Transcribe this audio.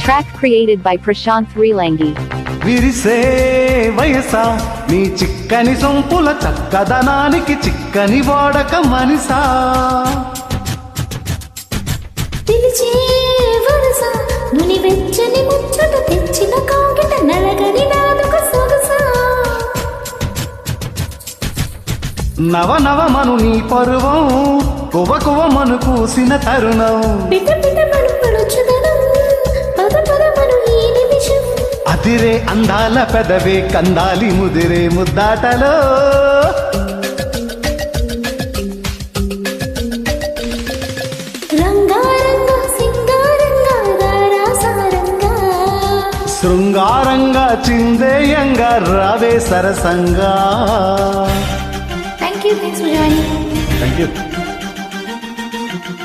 Track created by Prashanth Reelangi. విరిసే వయసా నీ చిక్కని సొంపుల చక్కదనానికి చిక్కని వాడక మనిసా పిలిచే వరస నుని వెచ్చని ముచ్చట తెచ్చిన కాగిట నలగని నాదుక సొగసా నవ నవమను నీ పరువం కువ కువమను కూసిన తరుణం పిట పిట పడుచుదనం పద పదమను ఈ నిమిషం అదిరే అందాల పెదవే కందాలి ముదిరే ముద్దాటలో రంగారంగా సింగారంగా రారాసారంగా శృంగారంగా చిందేయంగా రావే సరసంగా. Thank you. Thanks for joining. Thank you.